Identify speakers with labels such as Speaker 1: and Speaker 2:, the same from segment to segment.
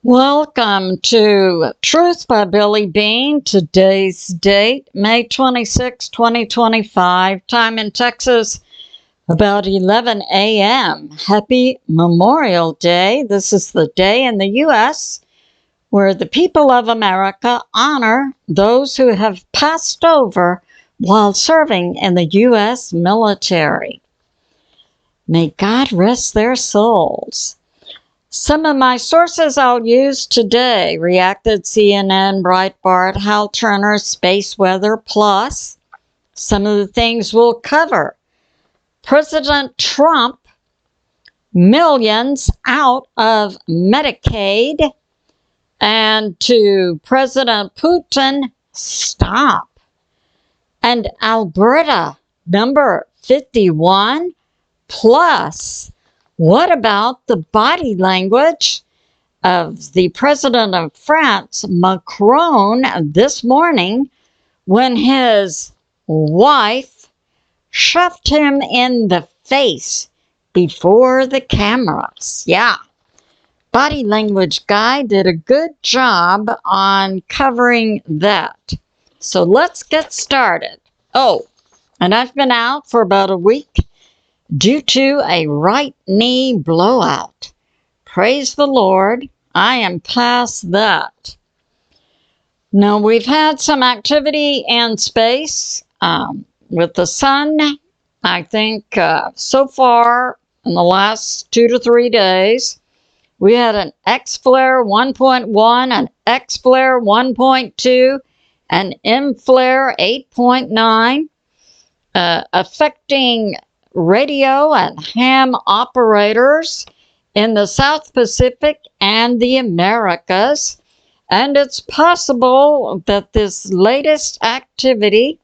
Speaker 1: Welcome to Truth by Billie Beene. Today's date, May 26, 2025. Time in Texas, about 11 a.m. Happy Memorial Day. This is the day in the U.S. where the people of America honor those who have passed over while serving in the U.S. military. May God rest their souls. Some of my sources I'll use today: Reacted, CNN, Breitbart, Hal Turner, Space Weather Plus. Some of the things we'll cover: President Trump, millions out of Medicaid, and to President Putin, stop. And Alberta, number 51, plus. What about the body language of the president of France, Macron, this morning when his wife shoved him in the face before the cameras? Yeah. Body language guy did a good job on covering that. So let's get started. Oh, and I've been out for about a week due to a right knee blowout. Praise the Lord, I am past that. Now, we've had some activity in space with the sun. I think so far in the last 2 to 3 days, we had an X-flare 1.1, an X-flare 1.2, an M-flare 8.9, affecting radio and ham operators in the South Pacific and the Americas. And it's possible that this latest activity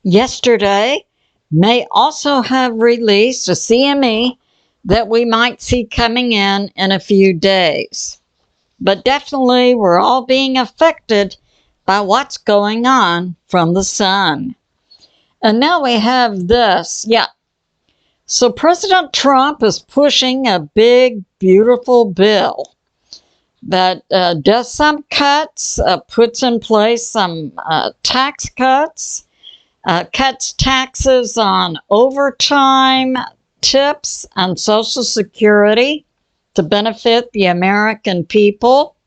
Speaker 1: yesterday may also have released a CME that we might see coming in a few days. But definitely we're all being affected by what's going on from the sun. And now we have this. Yeah. So President Trump is pushing a big, beautiful bill that does some cuts, puts in place some tax cuts, cuts taxes on overtime, tips, and Social Security to benefit the American people.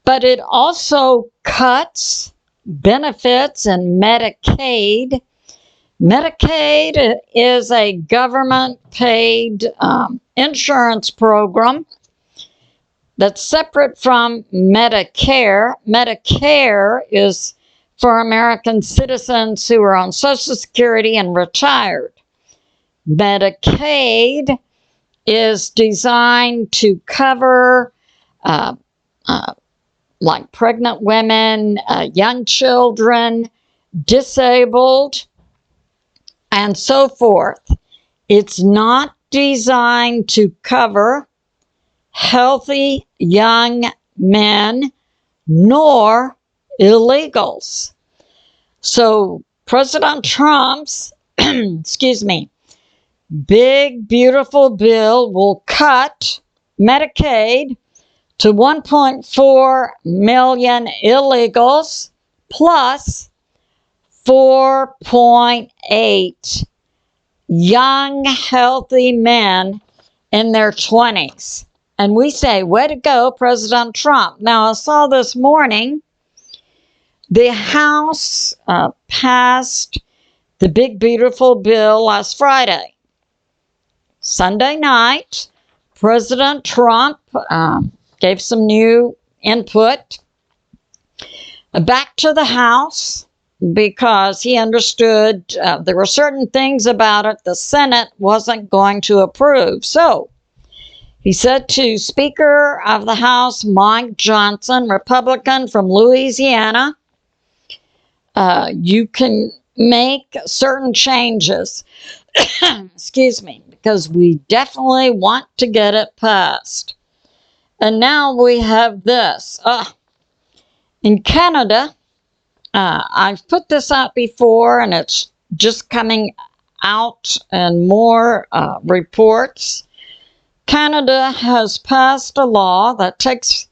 Speaker 1: But it also cuts benefits and Medicaid. Medicaid is a government-paid insurance program that's separate from Medicare. Medicare is for American citizens who are on Social Security and retired. Medicaid is designed to cover like pregnant women, young children, disabled, and so forth. It's not designed to cover healthy young men nor illegals. So President Trump's, big, beautiful bill will cut Medicaid to 1.4 million illegals plus 4.8 young, healthy men in their 20s. And we say, way to go, President Trump. Now, I saw this morning, the House passed the big, beautiful bill last Friday. Sunday night, President Trump gave some new input back to the House because he understood there were certain things about it the Senate wasn't going to approve. So he said to Speaker of the House Mike Johnson, Republican from Louisiana, you can make certain changes, because we definitely want to get it passed. And now we have this. In Canada, I've put this out before, and it's just coming out in more reports. Canada has passed a law that takes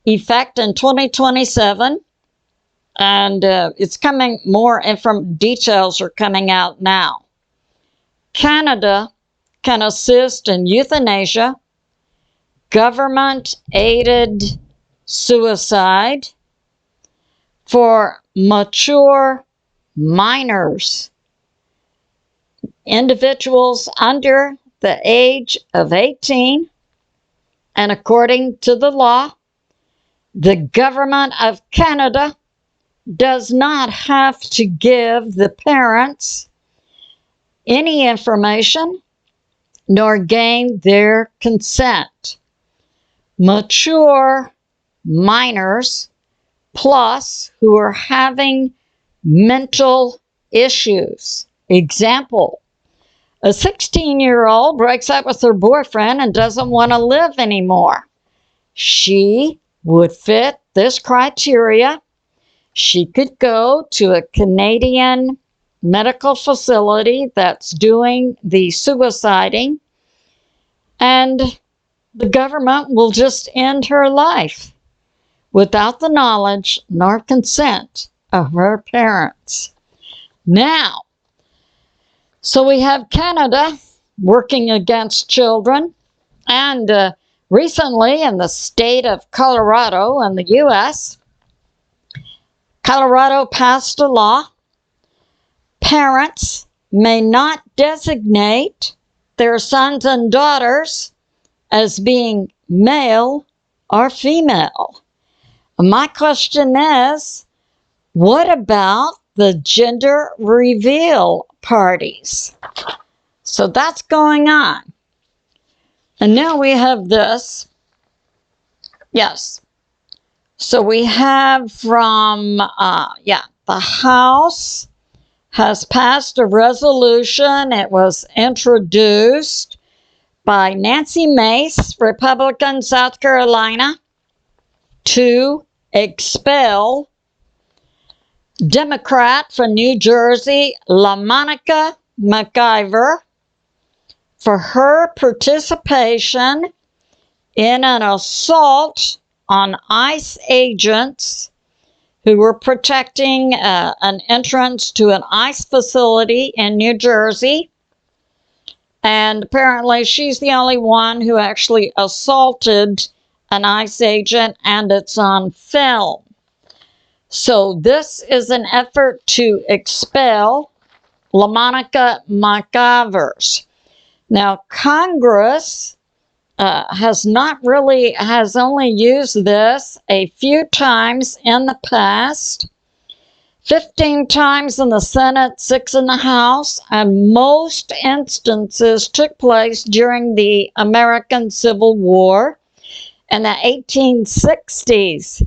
Speaker 1: effect in 2027, and it's coming, more details are coming out now. Canada can assist in euthanasia, government-aided suicide for mature minors, individuals under the age of 18, and according to the law, the government of Canada does not have to give the parents any information nor gain their consent. Mature minors plus who are having mental issues. Example, a 16-year-old breaks up with her boyfriend and doesn't want to live anymore. She would fit this criteria. She could go to a Canadian medical facility that's doing the suiciding, and the government will just end her life without the knowledge nor consent of her parents. Now, so we have Canada working against children, and recently in the state of Colorado in the U.S., Colorado passed a law. Parents may not designate their sons and daughters as being male or female. My question is, what about the gender reveal parties? So that's going on. And now we have this. Yes. So we have from, the House has passed a resolution. It was introduced by Nancy Mace, Republican, South Carolina, to expel Democrat from New Jersey, LaMonica McIver, for her participation in an assault on ICE agents who were protecting an entrance to an ICE facility in New Jersey. And apparently she's the only one who actually assaulted an ICE agent, and it's on film. So this is an effort to expel LaMonica McIver. Now, Congress has only used this a few times in the past, 15 times in the Senate, 6 in the House, and most instances took place during the American Civil War in the 1860s.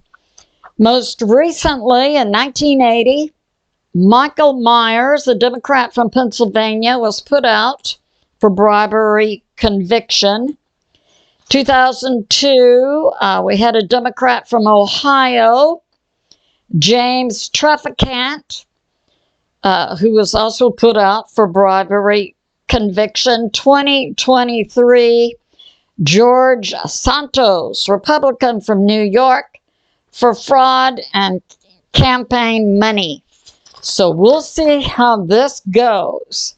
Speaker 1: Most recently, in 1980, Michael Myers, a Democrat from Pennsylvania, was put out for bribery conviction. 2002, we had a Democrat from Ohio, James Traficant, who was also put out for bribery conviction. 2023, George Santos, Republican from New York, for fraud and campaign money. So we'll see how this goes.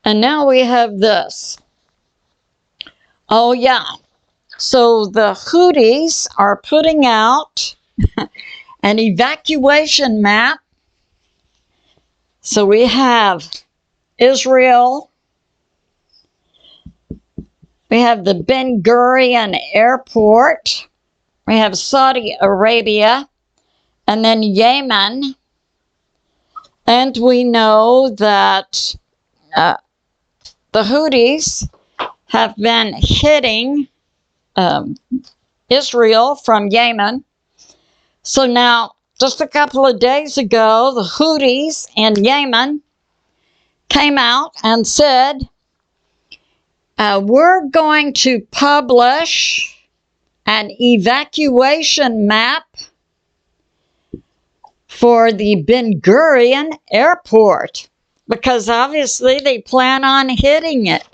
Speaker 1: And now we have this. Oh, yeah. So the Houthis are putting out an evacuation map. So we have Israel. We have the Ben Gurion Airport. We have Saudi Arabia. And then Yemen. And we know that the Houthis have been hitting Israel from Yemen. So now, just a couple of days ago, the Houthis in Yemen came out and said, we're going to publish an evacuation map for the Ben Gurion Airport, because obviously they plan on hitting it.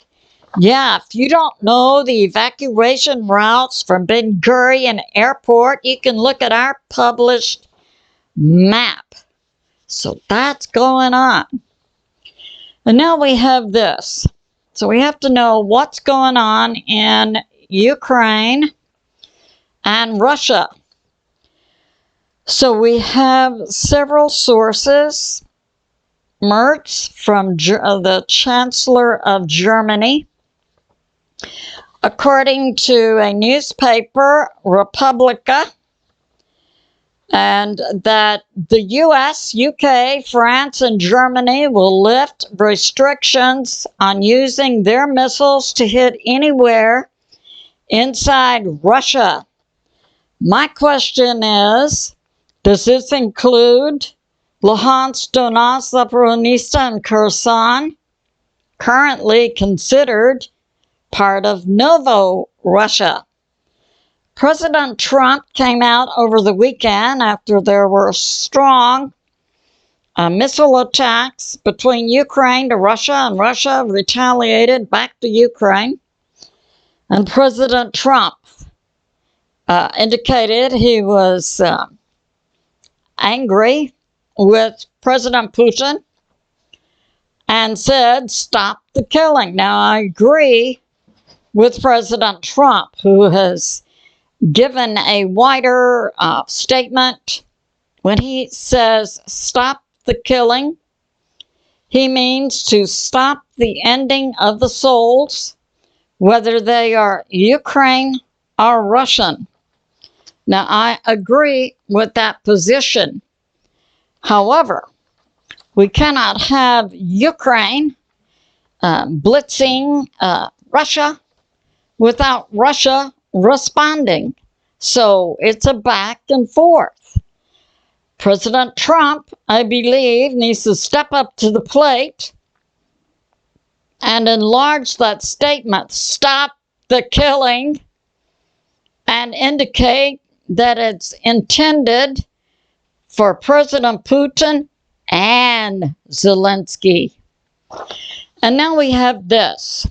Speaker 1: Yeah, if you don't know the evacuation routes from Ben Gurion Airport, you can look at our published map. So that's going on. And now we have this. So we have to know what's going on in Ukraine and Russia. So we have several sources. Merz from the Chancellor of Germany. According to a newspaper, Republica, and that the US, UK, France, and Germany will lift restrictions on using their missiles to hit anywhere inside Russia. My question is, does this include Luhansk, Donetsk, Zaporizhzhia, and Kherson, currently considered part of Novo-Russia? President Trump came out over the weekend after there were strong missile attacks between Ukraine to Russia, and Russia retaliated back to Ukraine. And President Trump indicated he was angry with President Putin and said, "Stop the killing." Now, I agree with President Trump, who has given a wider statement. When he says stop the killing, he means to stop the ending of the souls, whether they are Ukraine or Russian. Now, I agree with that position. However, we cannot have Ukraine blitzing Russia without Russia responding. So it's a back and forth. President Trump, I believe, needs to step up to the plate and enlarge that statement, "Stop the killing," and indicate that it's intended for President Putin and Zelensky. And now we have this.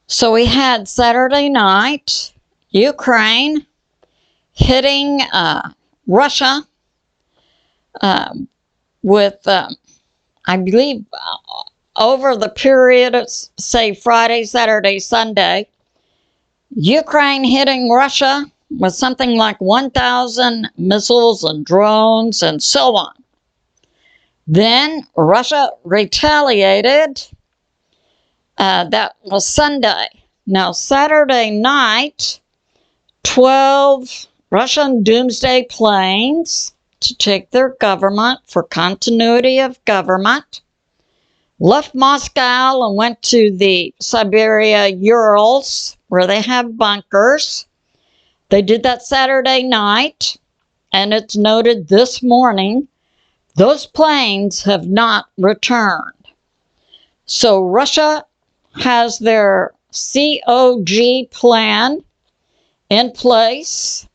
Speaker 1: So we had Saturday night, Ukraine hitting Russia with, I believe, over the period of, say, Friday, Saturday, Sunday, Ukraine hitting Russia with something like 1,000 missiles and drones and so on. Then Russia retaliated. That was Sunday. Now, Saturday night, 12 Russian doomsday planes to take their government for continuity of government left Moscow and went to the Siberia Urals, where they have bunkers. They did that Saturday night, and it's noted this morning those planes have not returned. So Russia has their COG plan in place.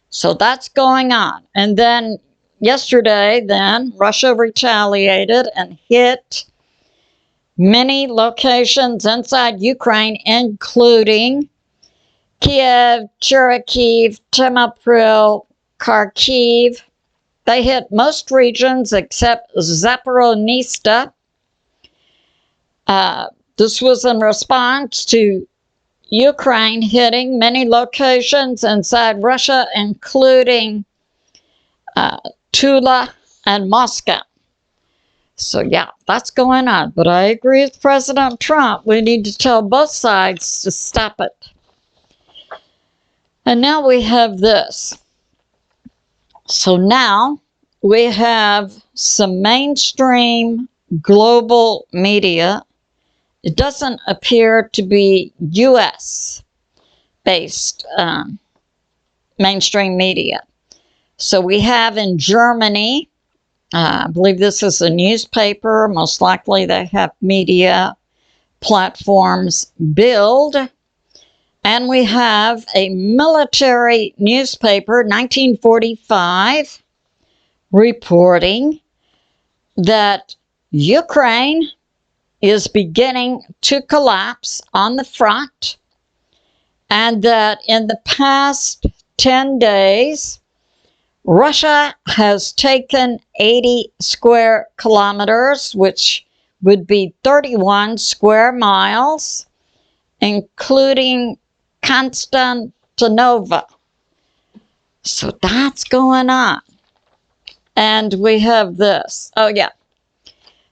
Speaker 1: So that's going on. And then yesterday, Russia retaliated and hit many locations inside Ukraine, including Kiev, Chernihiv, Ternopil, Kharkiv. They hit most regions except Zaporizhzhia. This was in response to Ukraine hitting many locations inside Russia, including Tula and Moscow. So yeah, that's going on. But I agree with President Trump. We need to tell both sides to stop it. And now we have this. So now we have some mainstream global media. It doesn't appear to be US-based mainstream media. So we have in Germany, I believe this is a newspaper, most likely they have media platforms, Bild. And we have a military newspaper, 1945, reporting that Ukraine is beginning to collapse on the front, and that in the past 10 days, Russia has taken 80 square kilometers, which would be 31 square miles, including Constantinople. So that's going on. And we have this. Oh, yeah.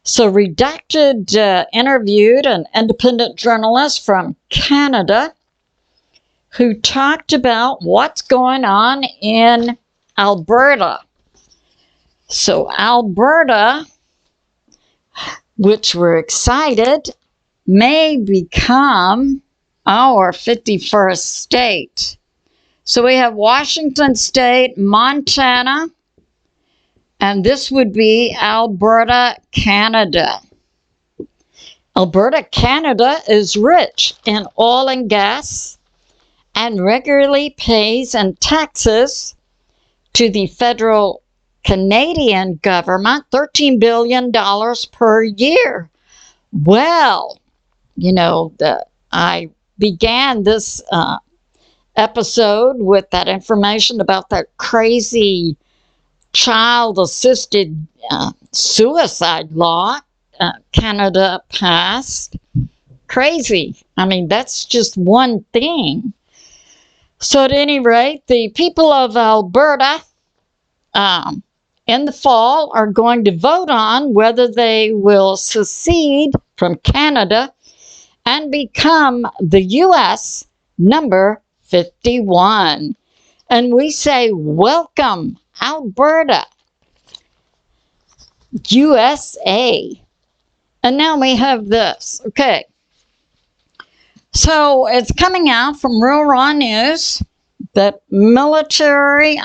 Speaker 1: So Redacted interviewed an independent journalist from Canada who talked about what's going on in Alberta. So Alberta, which we're excited, may become our 51st state. So we have Washington State, Montana, and this would be Alberta, Canada. Alberta, Canada is rich in oil and gas and regularly pays in taxes to the federal Canadian government $13 billion per year. Well, you know, I began this episode with that information about that crazy child-assisted suicide law Canada passed. Crazy. I mean, that's just one thing. So at any rate, the people of Alberta in the fall are going to vote on whether they will secede from Canada and become the U.S. number 51. And we say, welcome, Alberta, USA. And now we have this. Okay. So it's coming out from Real Raw News that a military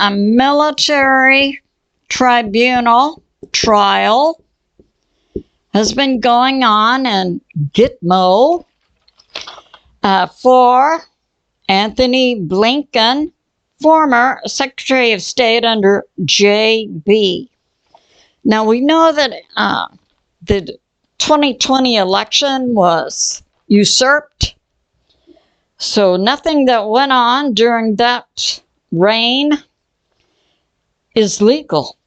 Speaker 1: tribunal trial has been going on in Gitmo for Anthony Blinken, former Secretary of State under J.B. Now we know that the 2020 election was usurped. So nothing that went on during that reign is legal.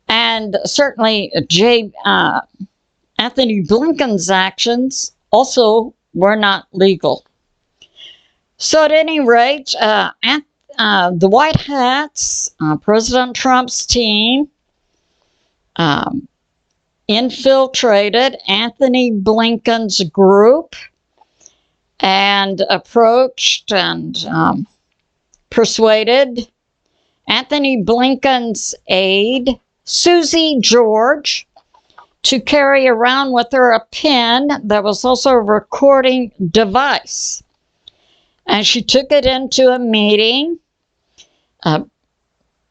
Speaker 1: And certainly Anthony Blinken's actions also were not legal. So at any rate, the White Hats, President Trump's team, infiltrated Anthony Blinken's group and approached and persuaded Anthony Blinken's aide, Susie George, to carry around with her a pen that was also a recording device. And she took it into a meeting.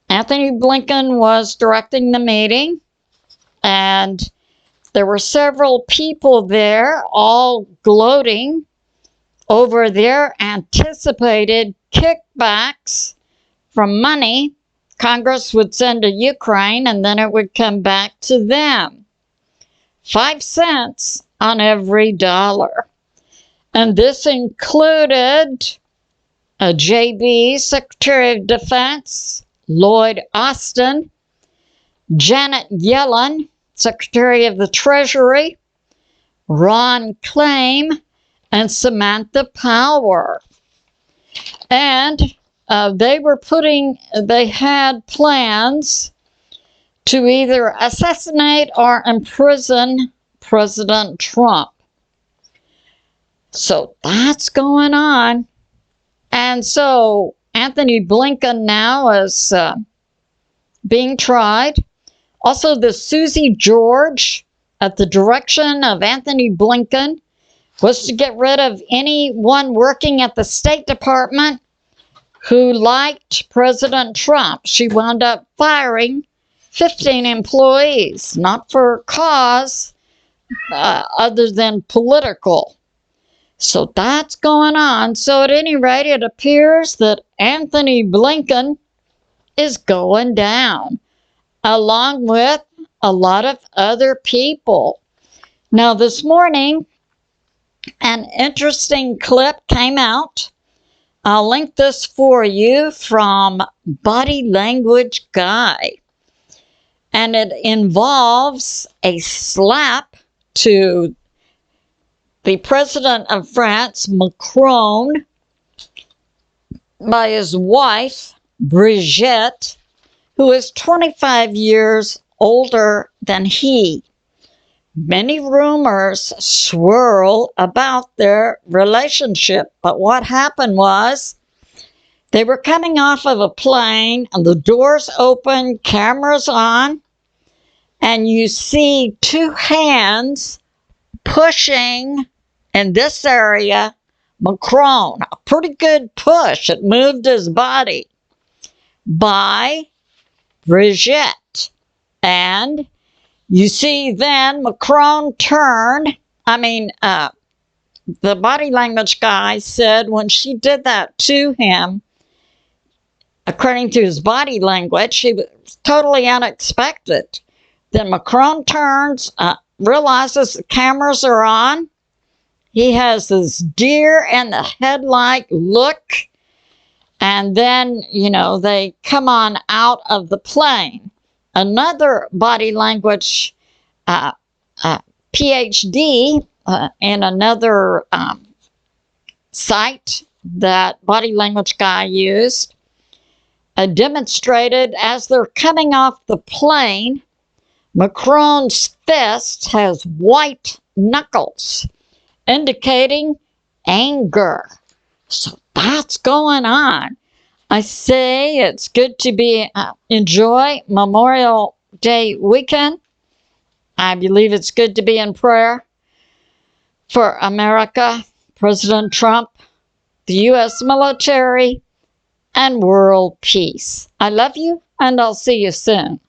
Speaker 1: Anthony Blinken was directing the meeting, and there were several people there, all gloating over their anticipated kickbacks from money Congress would send to Ukraine, and then it would come back to them. 5 cents on every dollar. And this included J.B., Secretary of Defense, Lloyd Austin, Janet Yellen, Secretary of the Treasury, Ron Klain, and Samantha Power. And they had plans to either assassinate or imprison President Trump. So that's going on. And so Anthony Blinken now is being tried. Also, the Susie George, at the direction of Anthony Blinken, was to get rid of anyone working at the State Department who liked President Trump. She wound up firing 15 employees, not for cause other than political. So that's going on. So at any rate, it appears that Anthony Blinken is going down, along with a lot of other people. Now, this morning, an interesting clip came out. I'll link this for you from Body Language Guy. And it involves a slap to the president of France, Macron, by his wife, Brigitte, who is 25 years older than he. Many rumors swirl about their relationship, but what happened was they were coming off of a plane and the doors open, cameras on, and you see two hands pushing in this area Macron. A pretty good push. It moved his body by Brigitte. And you see then Macron turned. The body language guy said when she did that to him, according to his body language, she was totally unexpected. Then Macron turns, realizes the cameras are on. He has this deer in the headlight look. And then, they come on out of the plane. Another body language PhD in another site that body language guy used demonstrated as they're coming off the plane, Macron's fist has white knuckles, indicating anger. So that's going on. I say it's good to enjoy Memorial Day weekend. I believe it's good to be in prayer for America, President Trump, the U.S. military, and world peace. I love you, and I'll see you soon.